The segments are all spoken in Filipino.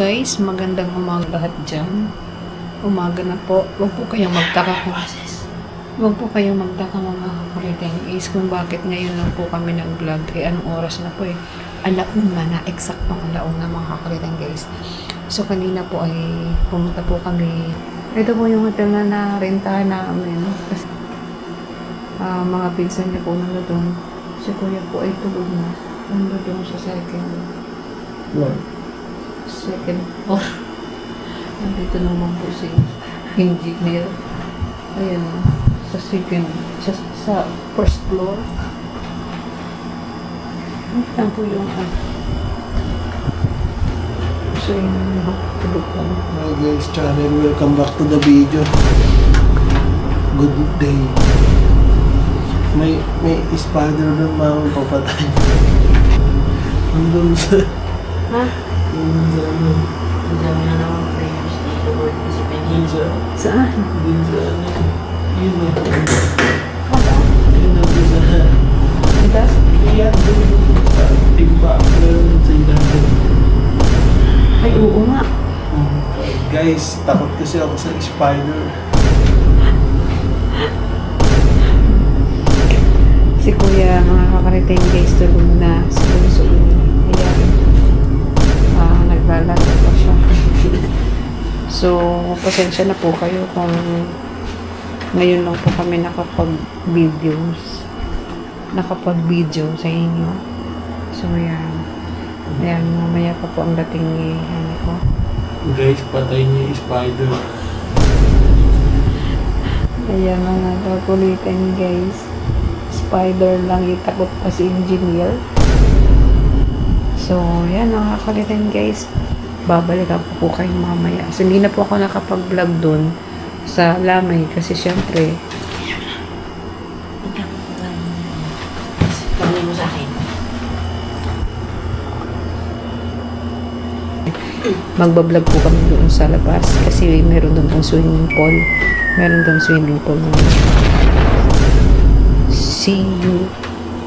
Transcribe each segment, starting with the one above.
guys, magandang umaga lahat dyan. Umaga na po. Huwag po kayong magtaka mga kapatid is kung bakit ngayon lang po kami nag-vlog. Anong oras na po eh? Alauna na, eksaktong alauna mga kapatid guys. So kanina po ay pumunta po kami. Ito po yung hotel na narentahan namin. Kasi mga pinsan niya po nandun. Si kuya po ay tulog na. Nandun sa second floor. Nandito naman po si engineer. Ayan, sa first floor. Ito po yung so yun, tulog lang. Hi guys, channel, welcome back to the video. Good day. May spider ng mga papatay. Nandun sa... Ha? Nandun sa ano? Ang na naman prayers dito Lord kasi Dun sa... Saan? Dun sa ano? Yun o. Wala. Yun nandun sa... Ito? Iyan dun sa timba. Meron sa ilalim. Ay, oo nga. Guys, takot kasi ako sa spider. Si kuya, mga kakariting guys, tulog na. Siguro ayan. Naglalaro pa siya. So, pasensya na po kayo kung ngayon lang po kami nakapag-video sa inyo. So, ayan. Ayan, mamaya pa po ang dating ni ano ko. Guys, patay niya yung spider. Ayan, mga kakulitan guys. Spider lang itakot pa si engineer. So, yan, nakakalitan guys. Babalikan po kayo mamaya. So, hindi na po ako nakapag-vlog dun sa Lamay kasi syempre pagli mo sa akin. magbablog po kami doon sa labas kasi meron doon pong swimming pool. Meron doon swimming pool na see you.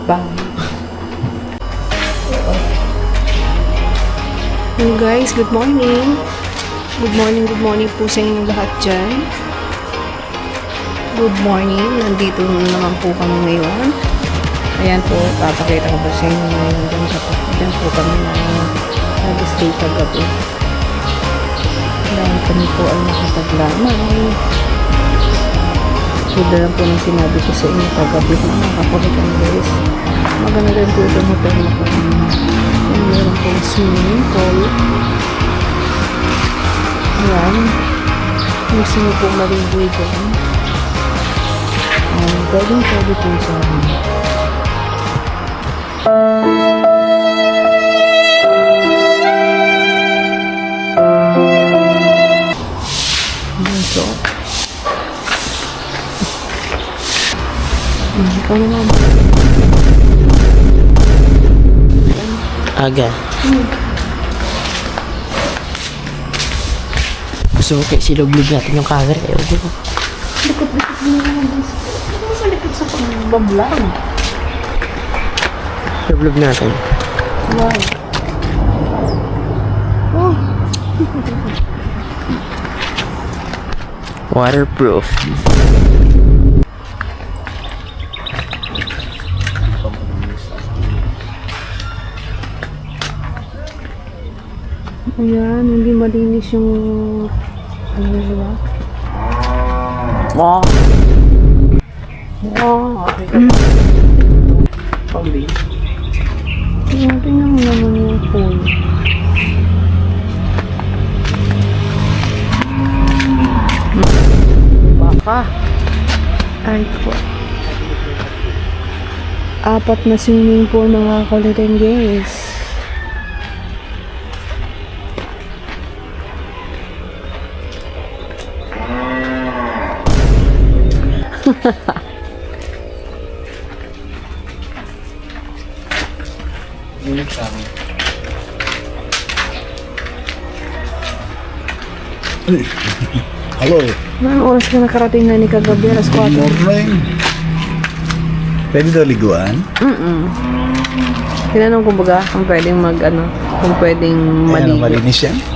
Bye. Hello guys, good morning. Good morning po sa inyo lahat dyan. Good morning. Nandito naman po kami ngayon. Ayan po, papakita ko po sa inyo ngayon. Dyan po kami na nag-stay kagabi. Dahil kami po ay nakapaglamay. So, lang po nang sinabi ko sa inyo kagabi mga kapagitan guys. Maganda rin po itong hotel na po. Meron pong swimming pool. Ayan. Gusto nyo po maligoy dyan. Pwede po sa amin. So, ikaw naman. Aga. Gusto ko kayo siluglog natin yung camera. Likot-likot mo naman. Ano sa likod sa pagbablog? Siluglog natin. Wow. Oh. Waterproof. Ayan, hindi malinis yung ano diba? Wow. Wow. Pambili. Tingnan mo naman yung pool. Baka. Ay po. 4 na swimming pool mga kulitin guys. Hello. Anong oras ka nakarating na ni kagabi? Alas 4. Morning. Pwede daw liguan? Tinanong ko baga kung pwedeng kung pwedeng Ayan, maligo. malinis yan.